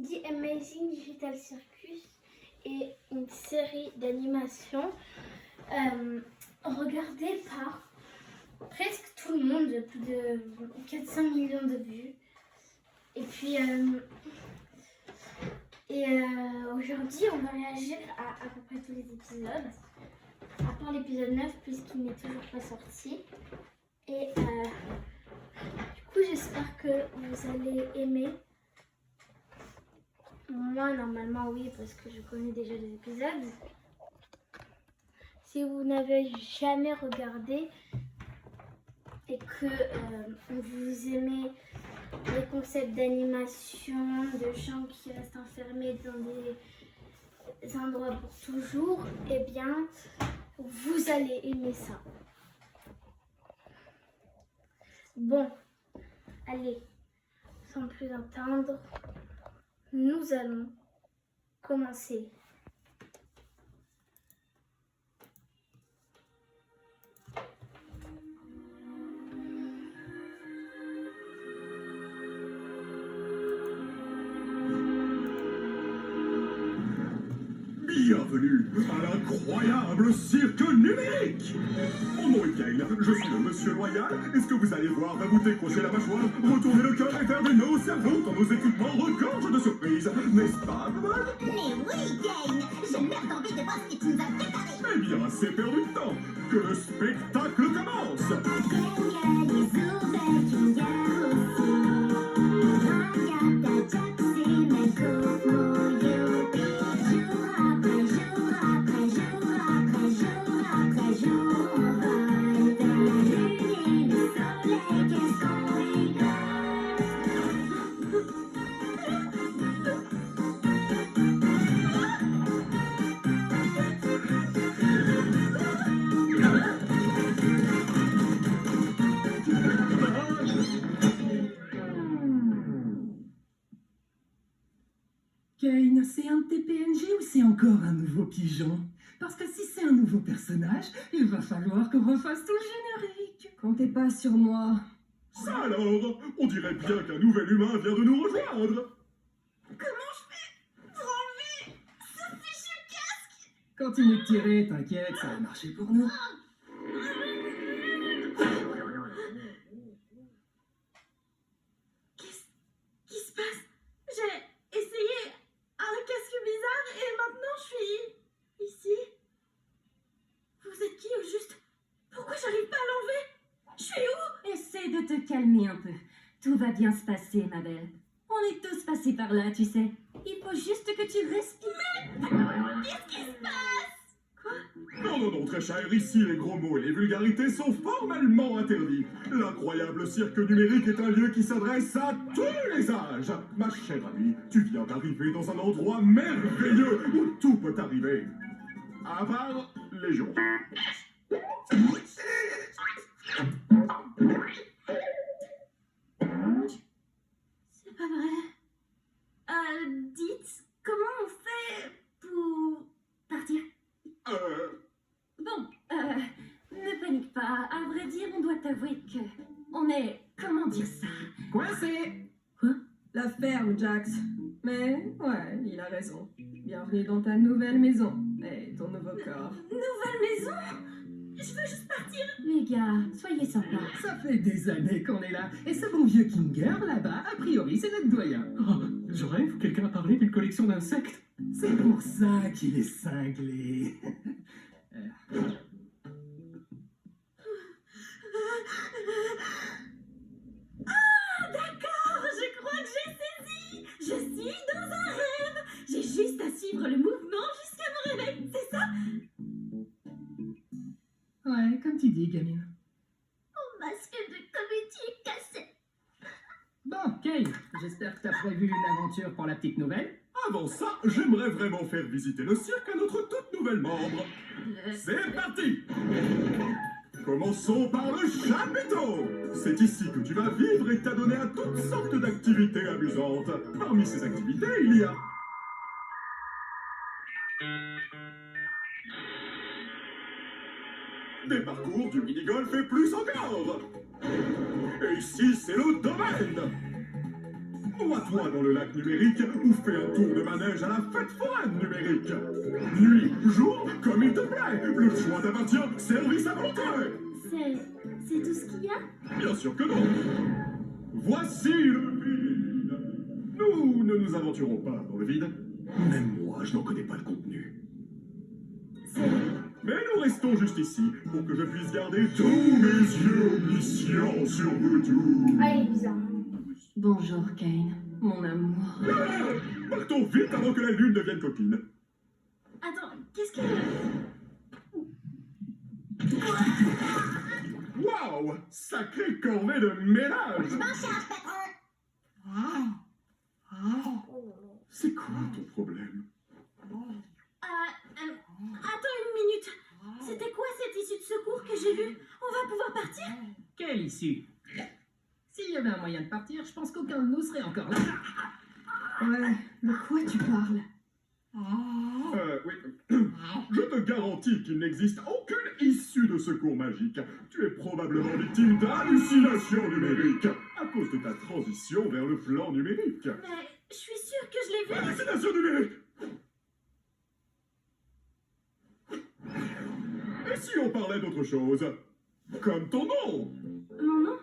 The Amazing Digital Circus est une série d'animation regardée par presque tout le monde, plus de 400 millions de vues. Et puis, aujourd'hui, on va réagir à peu près tous les épisodes, à part l'épisode 9, puisqu'il n'est toujours pas sorti. Et du coup, j'espère que vous allez aimer. Moi, normalement, oui, parce que je connais déjà les épisodes. Si vous n'avez jamais regardé et que vous aimez les concepts d'animation, de gens qui restent enfermés dans des endroits pour toujours, eh bien, vous allez aimer ça. Bon, allez, sans plus attendre, nous allons commencer. Bienvenue à l'incroyable cirque numérique. Mon nom est Kane, je suis le monsieur loyal, et ce que vous allez voir va vous décrocher la mâchoire, retourner le cœur et faire de nos cerveaux quand nos équipements regorgent de surprises. N'est-ce pas, Bubble? Mais oui, Kane, j'ai même envie de voir ce que tu nous as préparé. Eh bien, c'est perdu de temps. Que le spectacle commence. Kane, c'est un de tes PNG ou c'est encore un nouveau pigeon? Parce que si c'est un nouveau personnage, il va falloir qu'on refasse tout le générique. Comptez pas sur moi. Ça alors, on dirait bien qu'un nouvel humain vient de nous rejoindre. Comment je fais pour enlever ce fichu casque? Continue de tirer, t'inquiète, ça va marcher pour nous. Qu'est-ce qui se passe? J'ai essayé un casque bizarre et maintenant je suis ici. Vous êtes qui au juste? Pourquoi j'arrive pas à l'enlever? Je suis où? Essaie de te calmer un peu. Tout va bien se passer, ma belle. On est tous passés par là, tu sais. Il faut juste que tu respires. Qu'est-ce qui se passe? Non, très cher, ici les gros mots et les vulgarités sont formellement interdits. L'incroyable cirque numérique est un lieu qui s'adresse à tous les âges. Ma chère amie, tu viens d'arriver dans un endroit merveilleux où tout peut arriver. À part les jours. C'est pas vrai. Dites, comment on fait pour partir? Bon, ne panique pas. À vrai dire, on doit t'avouer que on est, comment dire ça? Coincé! Quoi? La ferme, Jax. Mais, ouais, il a raison. Bienvenue dans ta nouvelle maison. Et ton nouveau corps. Nouvelle maison? Je veux juste partir. Les gars, soyez sympas. Ça fait des années qu'on est là. Et ce bon vieux Kinger, là-bas, a priori, c'est notre doyen. Oh, je rêve, quelqu'un a parlé d'une collection d'insectes. C'est pour ça qu'il est cinglé. Ah, d'accord, je crois que j'ai saisi. Je suis dans un rêve. J'ai juste à suivre le mouvement jusqu'à mon réveil, c'est ça? Ouais, comme tu dis, gamine. Mon masque de comédie est cassé. Bon, Kane, j'espère que t'as prévu une aventure pour la petite nouvelle. Avant ça, j'aimerais vraiment faire visiter le cirque à notre toute nouvelle membre. C'est parti! Commençons par le chapiteau. C'est ici que tu vas vivre et t'adonner à toutes sortes d'activités amusantes. Parmi ces activités, il y a... des parcours, du mini-golf et plus encore. Et ici, c'est le domaine. Noie-toi dans le lac numérique ou fais un tour de manège à la fête foraine numérique. Nuit, jour, comme il te plaît. Le choix t'appartient, service à volonté. C'est tout ce qu'il y a? Bien sûr que non. Voici le vide. Nous ne nous aventurons pas dans le vide. Même moi, je n'en connais pas le contenu. Mais nous restons juste ici pour que je puisse garder tous mes yeux omniscients sur vous tous. Ah, il est bizarre. Bonjour, Kane, mon amour. Partons vite avant que la lune devienne coquine. Attends, qu'est-ce que... Waouh! Sacrée corvée de ménage! C'est quoi ton problème? Attends une minute. C'était quoi cette issue de secours que j'ai vue? On va pouvoir partir? Quelle issue? S'il y avait un moyen de partir, je pense qu'aucun de nous serait encore là. Ouais, de quoi tu parles? Oui. Je te garantis qu'il n'existe aucune issue de secours magique. Tu es probablement victime d'hallucinations numériques à cause de ta transition vers le plan numérique. Mais je suis sûre que je l'ai vue. Hallucination numérique! Et si on parlait d'autre chose? Comme ton nom! Mon nom?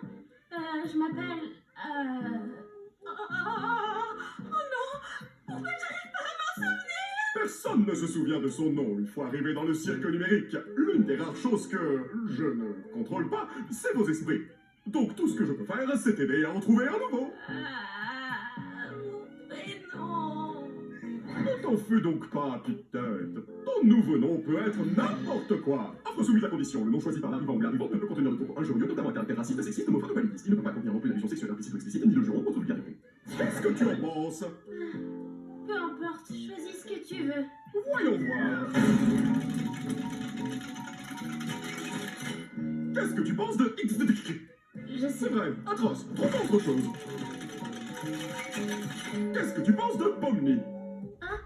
Je m'appelle... Oh non! Pourquoi j'arrive pas à m'en souvenir? Personne ne se souvient de son nom une fois arrivé dans le cirque numérique. L'une des rares choses que je ne contrôle pas, c'est vos esprits. Donc tout ce que je peux faire, c'est t'aider à en trouver un nouveau. Mon prénom... Ne t'en fais donc pas, petite tête. Ton nouveau nom peut être n'importe quoi. Offre soumise à condition. Le nom choisi par l'arrivant ou l'arrivante ne peut contenir de propos injurieux, notamment un caractère raciste, sexiste, homophobe ou validiste. Il ne peut pas contenir non plus d'allusion sexuelle implicite ou explicite, ni de juron contre vulgarité. Qu'est-ce que tu en penses? Peu importe, choisis ce que tu veux. Voyons voir. Qu'est-ce que tu penses de X de Je C'est sais... vrai, atroce, trop autre chose. Qu'est-ce que tu penses de Pomni? Ah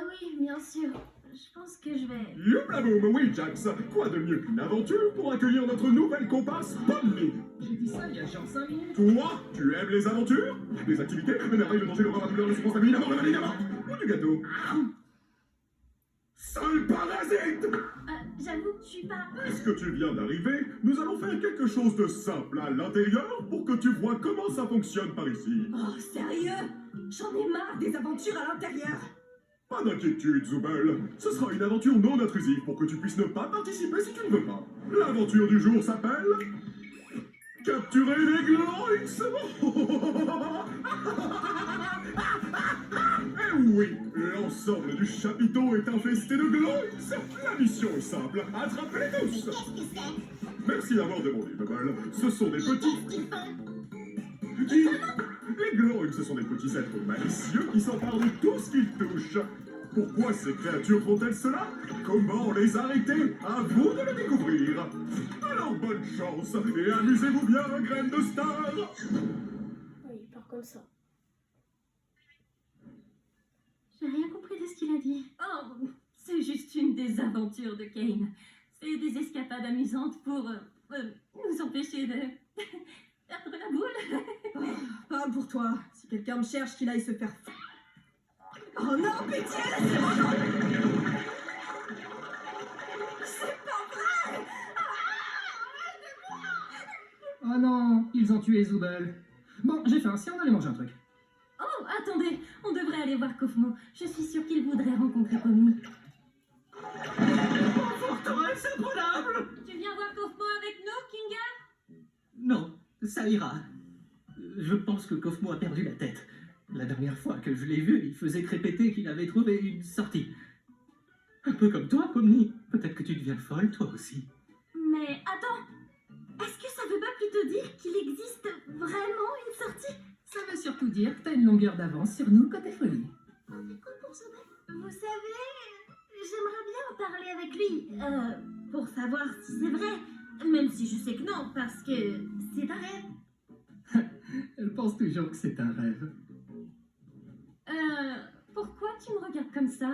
oui, bien sûr. Je pense que je vais... Youblaboum, oui, Jax. Quoi de mieux qu'une aventure pour accueillir notre nouvelle comparse Pomni? J'ai dit ça il y a genre 5 minutes. Toi, tu aimes les aventures? Les activités, les merveilles, le danger, l'horreur, la douleur, le souffrance, la nuit, la mort, le médicament ou du gâteau? Sale parasite! J'avoue que je suis pas... Puisque tu viens d'arriver, nous allons faire quelque chose de simple à l'intérieur pour que tu vois comment ça fonctionne par ici. Oh, sérieux? J'en ai marre des aventures à l'intérieur. Pas d'inquiétude, Zoubel. Ce sera une aventure non intrusive pour que tu puisses ne pas participer si tu ne veux pas. L'aventure du jour s'appelle... Capturer les Gloix. Eh oui, l'ensemble du chapiteau est infesté de Gloix. La mission est simple, attrapez-les tous. Qu'est-ce que c'est? Merci d'avoir demandé, Bubble. Ce sont des petits... Qu'est-ce qu'ils font? Les Gloix, ce sont des petits êtres malicieux qui s'emparent de tout ce qu'ils touchent. Pourquoi ces créatures font-elles cela? Comment les arrêter? À vous de le découvrir. Alors bonne chance et amusez-vous bien, graine de star. Oui, il part comme ça. J'ai rien compris de ce qu'il a dit. Oh, c'est juste une des aventures de Kane. C'est des escapades amusantes pour nous empêcher de perdre la boule. Parle pour toi. Si quelqu'un me cherche, qu'il aille se faire... Oh non, pitié, laissez-moi... C'est pas vrai! Oh non, ils ont tué Zoubel. Bon, j'ai faim, si on allait manger un truc. Oh, attendez, on devrait aller voir Kofmo. Je suis sûre qu'il voudrait rencontrer Pomni. Forteresse imprenable! Tu viens voir Kofmo avec nous, Kinga? Non, ça ira. Je pense que Kofmo a perdu la tête. La dernière fois que je l'ai vu, il faisait répéter qu'il avait trouvé une sortie. Un peu comme toi, Pomni. Peut-être que tu deviens folle, toi aussi. Mais attends, est-ce que ça veut pas plutôt dire qu'il existe vraiment une sortie? Ça veut surtout dire que t'as une longueur d'avance sur nous côté folie. Vous savez, j'aimerais bien en parler avec lui, pour savoir si c'est vrai, même si je sais que non, parce que c'est un rêve. Elle pense toujours que c'est un rêve. Pourquoi tu me regardes comme ça?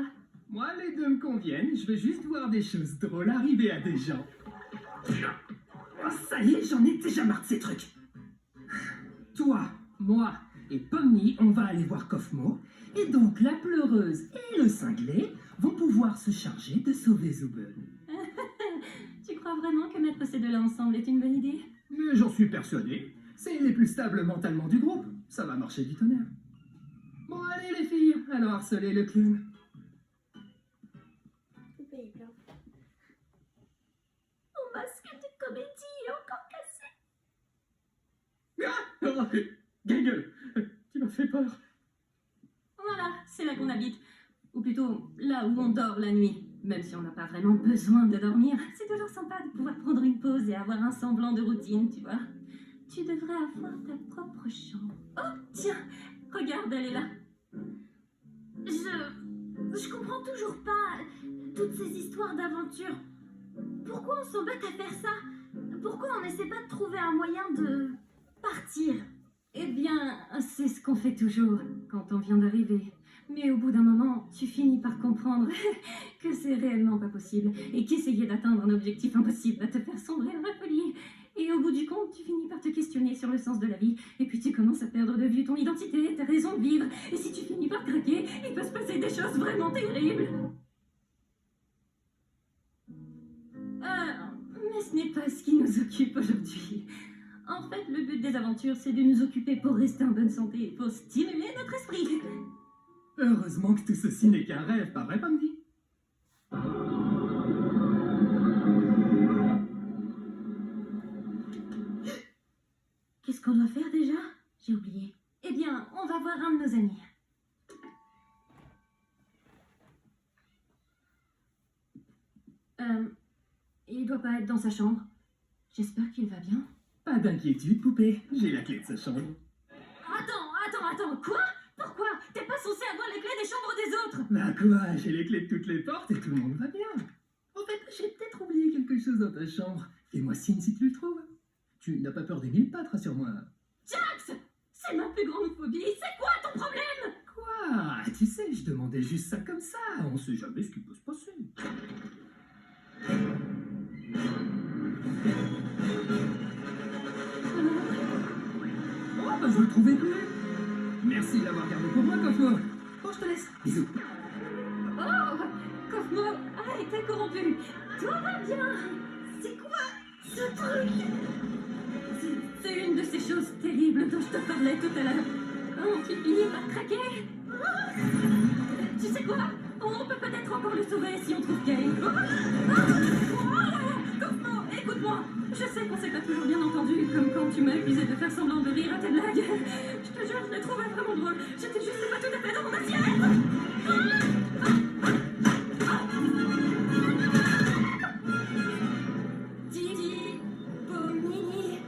Moi, les deux me conviennent. Je veux juste voir des choses drôles arriver à des gens. Oh, ça y est, j'en ai déjà marre de ces trucs. Toi, moi et Pomni, on va aller voir Kofmo. Et donc la pleureuse et le cinglé vont pouvoir se charger de sauver Zooble. Tu crois vraiment que mettre ces deux-là ensemble est une bonne idée? Mais j'en suis persuadé. C'est les plus stables mentalement du groupe. Ça va marcher du tonnerre. Bon, allez les filles, allons harceler le clown. Poupée est bien. Mon masque de comédie est encore cassé. Oh, Gaggle, tu m'as fait peur. Voilà, c'est là qu'on habite. Ou plutôt, là où on dort la nuit. Même si on n'a pas vraiment besoin de dormir, c'est toujours sympa de pouvoir prendre une pause et avoir un semblant de routine, tu vois. Tu devrais avoir ta propre chambre. Oh, tiens, regarde, elle est là. Je comprends toujours pas toutes ces histoires d'aventure. Pourquoi on s'embête à faire ça? Pourquoi on n'essaie pas de trouver un moyen de partir? Eh bien, c'est ce qu'on fait toujours quand on vient d'arriver. Mais au bout d'un moment, tu finis par comprendre que c'est réellement pas possible et qu'essayer d'atteindre un objectif impossible va te faire sombrer dans la folie. Et au bout du compte, tu finis par te questionner sur le sens de la vie et puis tu commences à perdre de vue ton identité, ta raison de vivre. Et si tu finis par craquer, il peut se passer des choses vraiment terribles. Mais ce n'est pas ce qui nous occupe aujourd'hui. En fait, le but des aventures, c'est de nous occuper pour rester en bonne santé et pour stimuler notre esprit. Heureusement que tout ceci n'est qu'un rêve, pas vrai, Pomni? Qu'est-ce qu'on doit faire déjà? J'ai oublié. Eh bien, on va voir un de nos amis. Il doit pas être dans sa chambre. J'espère qu'il va bien. Pas d'inquiétude, poupée. J'ai la clé de sa chambre. Attends, quoi? Pourquoi? T'es pas censé avoir les clés des chambres des autres? Bah quoi, j'ai les clés de toutes les portes et tout le monde va bien. En fait, j'ai peut-être oublié quelque chose dans ta chambre. Fais-moi signe si tu le trouves. Tu n'as pas peur des mille pattes, rassure-moi. Jax! C'est ma plus grande phobie. C'est quoi ton problème? Quoi? Tu sais, je demandais juste ça comme ça. On sait jamais ce qui peut se passer. Oh, bah je le trouvais plus. Merci de l'avoir gardé pour moi, Kofmo. Bon, je te laisse. Bisous. Oh! Kofmo a été corrompu. Tout va bien. C'est quoi ce truc? C'est une de ces choses terribles dont je te parlais tout à l'heure. Oh, tu finis par craquer. Tu sais quoi? On peut peut-être encore le sauver si on trouve Kane. Kofmo, écoute-moi. Je sais qu'on s'est pas toujours bien entendu, comme quand tu m'as accusé de faire semblant de rire à tes blagues. Je te jure, je l'ai trouvé vraiment drôle. J'étais juste pas tout à fait dans mon assiette. Didi, Pomni,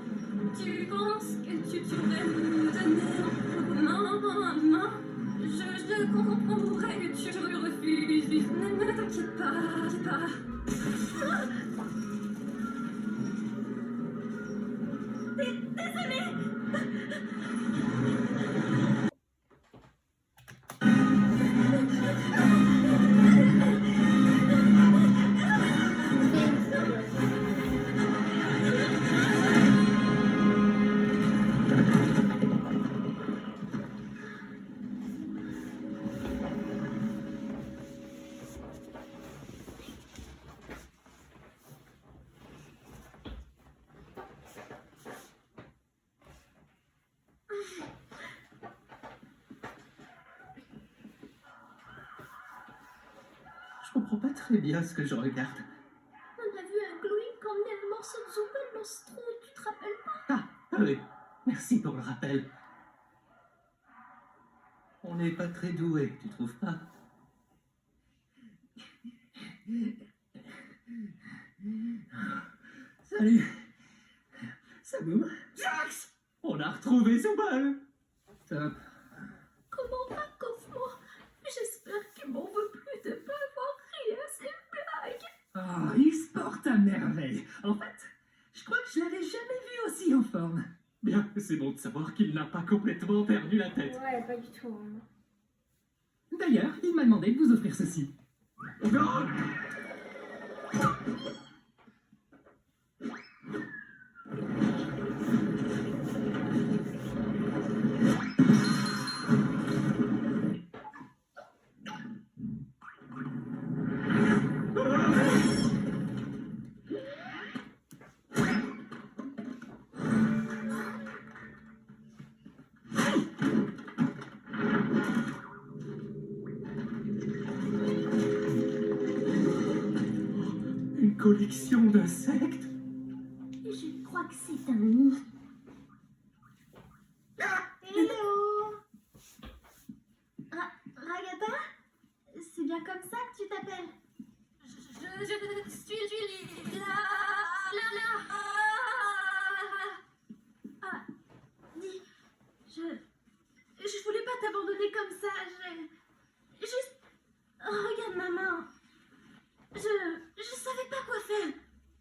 tu penses que tu pourrais me donner non, je comprendrais que tu le refuses. Ne t'inquiète pas. Désolée. Je comprends pas très bien ce que je regarde. On a vu un glowing quand on est le morceau de Zooble dans ce trou, tu te rappelles pas? Ah oui, merci pour le rappel. On n'est pas très doués, tu trouves pas? Salut. Ça boum. Jax! On a retrouvé Zooble! Top. Comment va Kofmo? J'espère qu'il m'en veut plus de pas avoir ri à ses blagues. Oh, il se porte à merveille. En fait, je crois que je l'avais jamais vu aussi en forme. Bien, c'est bon de savoir qu'il n'a pas complètement perdu la tête. Ouais, pas du tout. Hein. D'ailleurs, il m'a demandé de vous offrir ceci. collection d'insectes. Je crois que c'est un nid. Hello Ragata? C'est bien comme ça que tu t'appelles? Je suis là. Dis, je voulais pas t'abandonner comme ça, juste... Oh, regarde ma main. Je savais pas quoi faire.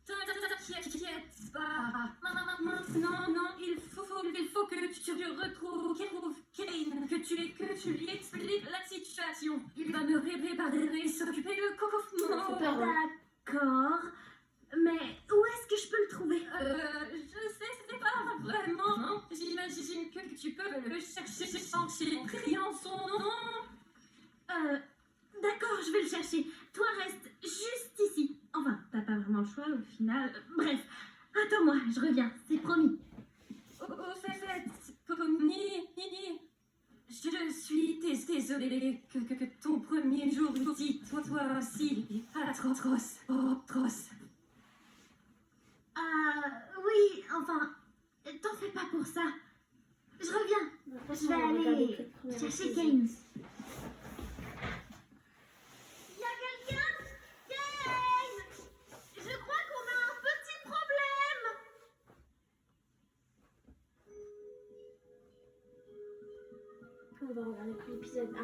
T'inquiète pas. Maintenant, non, il faut que tu retrouves Kane, que tu lui expliques la situation. Il va me réparer, s'occuper de Kokomo. D'accord. Mais où est-ce que je peux le trouver? Je sais, c'est pas vraiment. Non, j'imagine que tu peux le chercher en criant son nom. D'accord, je vais le chercher. Toi, reste juste ici. Enfin, t'as pas vraiment le choix au final. Bref, attends-moi, je reviens, c'est promis. Au fait, Nini, je suis désolée que ton premier jour ici, toi aussi, atroce. Oui, enfin, t'en fais pas pour ça. Je reviens. Je vais aller chercher Kane. Y'a quelqu'un? Kane! Je crois qu'on a un petit problème. On va regarder que l'épisode 1.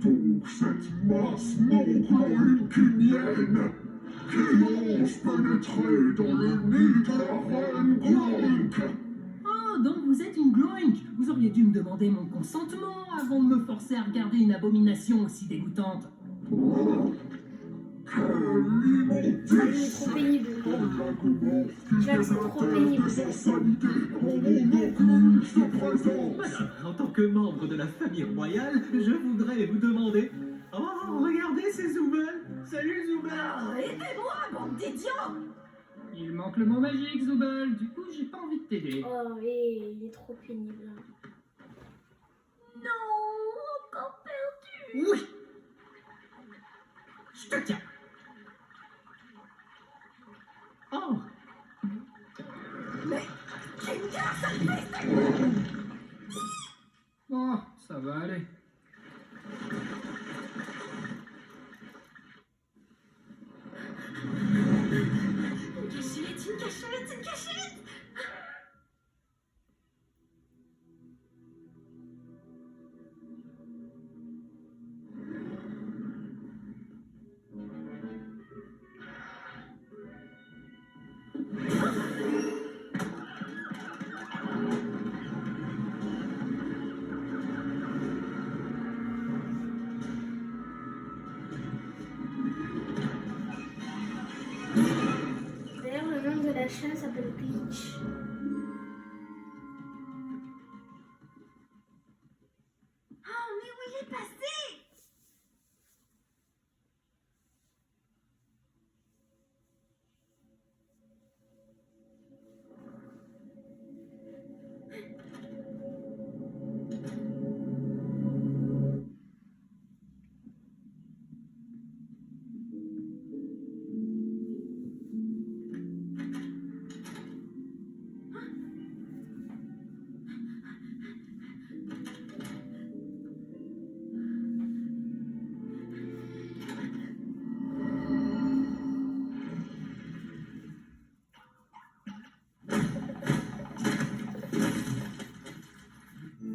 Donc cette masse non-chlorulkinienne qui ose pénétrer dans le nid de la reine Gloink. Oh, donc vous êtes une gloink. Vous auriez dû me demander mon consentement avant de me forcer à regarder une abomination aussi dégoûtante. Oh, quelle immondice! Trop pénible. Tu vois que c'est trop pénible. de sa saleté en mon occulte présence. Voilà, en tant que membre de la famille royale, je voudrais vous demander... Oh, regardez, c'est Zoubel. Salut Zoubel. Aidez-moi, bande d'idiots! Il manque le mot magique, Zoubel. Du coup, j'ai pas envie de t'aider. Oh, et il est trop pénible. Non, encore perdu. Oui. Je te tiens. Oh. Oh, ça va aller. Une cachette! D'ailleurs, le nom de la chaîne s'appelle Glitch. Oh, mais où il est passé?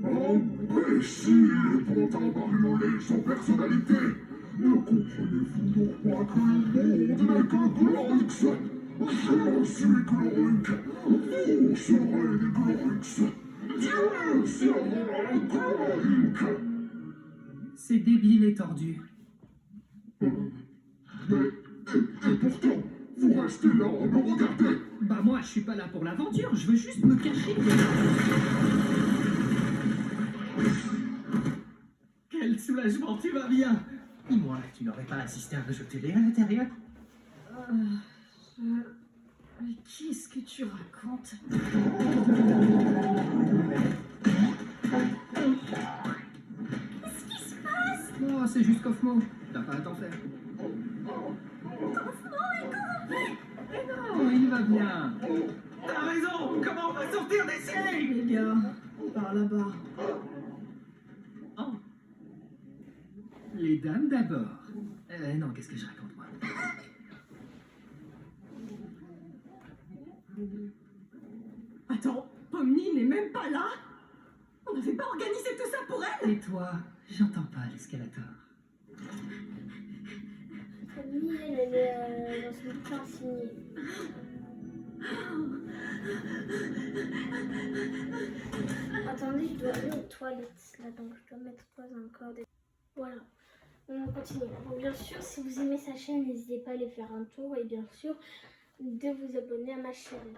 Imbécile et content d'arrimer son personnalité. Ne comprenez-vous donc pas que le monde n'est qu'un Glorix? Je suis Glorix. Vous serez des Glorix. Dieu sera un Glorix. C'est débile et tordu. Mais, et pourtant, vous restez là à me regarder. Bah moi, je suis pas là pour l'aventure, je veux juste me cacher. Quel soulagement, tu vas bien. Dis-moi, tu n'aurais pas assisté à un jeu télé à l'intérieur? Mais qu'est-ce que tu racontes? Non, c'est juste Kaufmo. T'as pas à t'en faire. Mais non, il va bien. T'as raison. Comment on va sortir d'ici? Les gars, par là-bas. Oh. Les dames d'abord. Non, qu'est-ce que je raconte, moi? Attends, Pomni n'est même pas là? On n'avait pas organisé tout ça pour elle? Et toi, j'entends pas l'escalator. Camille, elle est dans son bouquin signé. Attendez, je dois aller aux toilettes là, donc je dois mettre pause encore. Voilà, on continue. Donc, bien sûr, si vous aimez sa chaîne, n'hésitez pas à aller faire un tour et bien sûr de vous abonner à ma chaîne.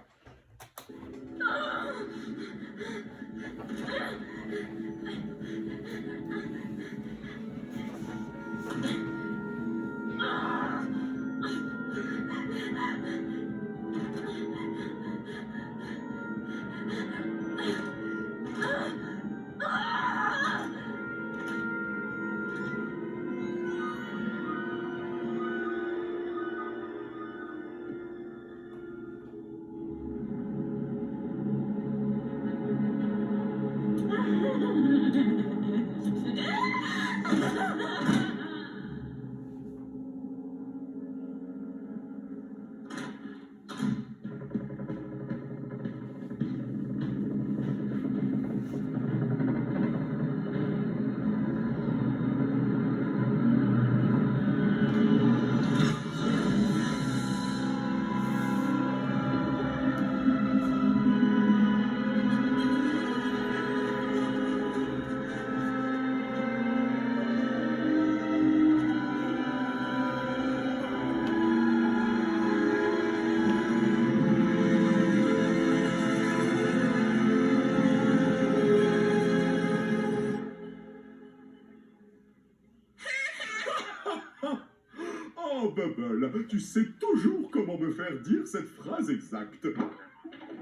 Oh, Bubble, tu sais toujours comment me faire dire cette phrase exacte.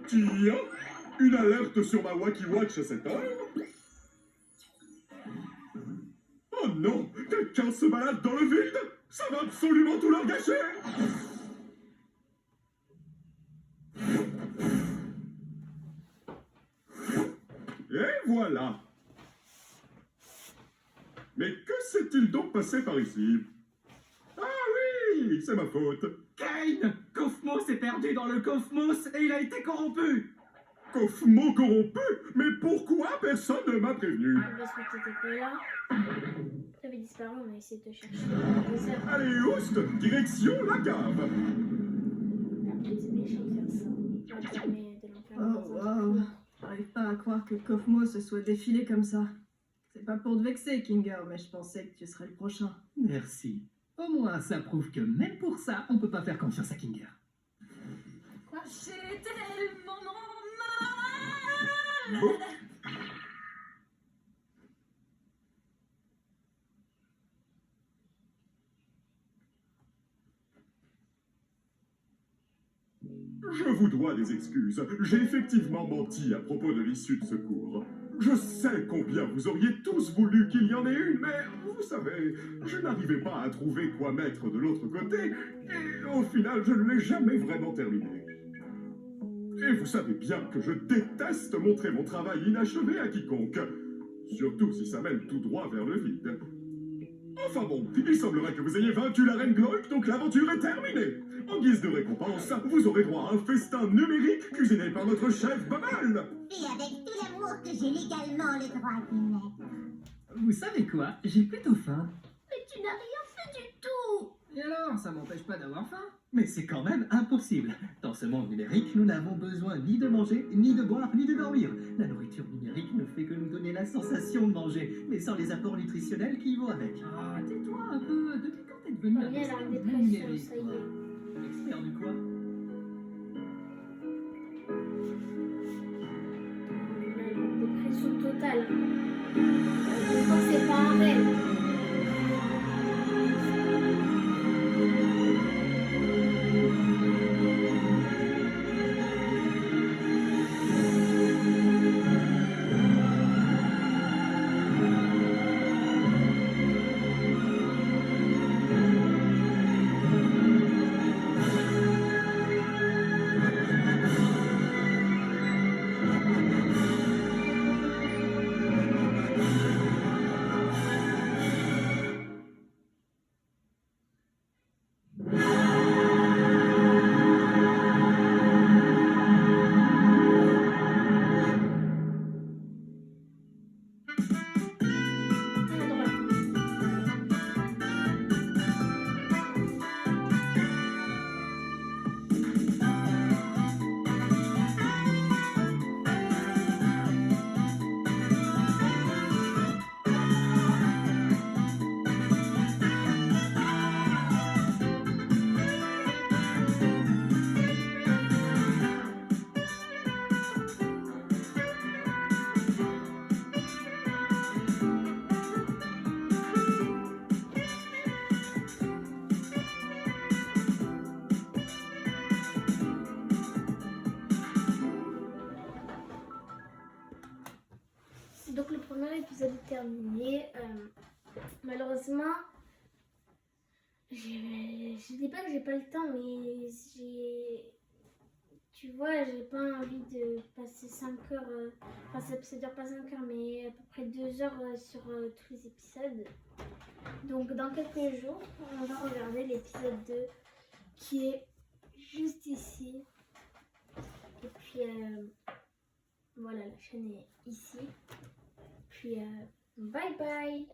Tiens, une alerte sur ma Wacky Watch à cette heure. Oh non, quelqu'un se balade dans le vide. Ça va absolument tout leur gâcher. Et voilà. Mais que s'est-il donc passé par ici? Ah oui, c'est ma faute. Kane! Kaufmo s'est perdu dans le Kaufmos et il a été corrompu! Kaufmo corrompu? Mais pourquoi personne ne m'a prévenu? Parce que t'étais pas là. Tu avais disparu, on a essayé de te chercher des heures. Allez, oust, direction la cave. Après, c'est méchant de faire ça. Ça permet de l'enfermer Oh dans un waouh, four. j'arrive pas à croire que Kaufmo se soit défilé comme ça. C'est pas pour te vexer, Kinga, mais je pensais que tu serais le prochain. Merci. Au moins, ça prouve que même pour ça, on peut pas faire confiance à Kinga. J'ai tellement mal. Bon. Je vous dois des excuses. J'ai effectivement menti à propos de l'issue de secours. Je sais combien vous auriez tous voulu qu'il y en ait une, mais vous savez, je n'arrivais pas à trouver quoi mettre de l'autre côté, et au final, je ne l'ai jamais vraiment terminé. Et vous savez bien que je déteste montrer mon travail inachevé à quiconque, surtout si ça mène tout droit vers le vide. Enfin bon, il semblerait que vous ayez vaincu la reine Gloik, donc l'aventure est terminée. En guise de récompense, vous aurez droit à un festin numérique cuisiné par notre chef Bubble. Et avec tout l'amour que j'ai légalement le droit d'y mettre. Vous savez quoi? J'ai plutôt faim. Mais tu n'as rien fait du tout. Et alors, ça m'empêche pas d'avoir faim. Mais c'est quand même impossible. Dans ce monde numérique, nous n'avons besoin ni de manger, ni de boire, ni de dormir. La nourriture numérique ne fait que nous donner la sensation de manger, mais sans les apports nutritionnels qui y vont avec. Ah, tais-toi un peu. Depuis quand t'es devenu un Reviens à la expert dépression, numérique, ça y toi est. Expert du quoi? La dépression totale. Je crois que c'est pas un rêve. Donc le premier épisode est terminé. Malheureusement, je dis pas que j'ai pas le temps, mais tu vois, j'ai pas envie de passer 5 heures, enfin ça dure pas 5 heures, mais à peu près 2 heures sur tous les épisodes. Donc dans quelques jours, on va regarder l'épisode 2 qui est juste ici. Et puis voilà, la chaîne est ici. Puis bye bye.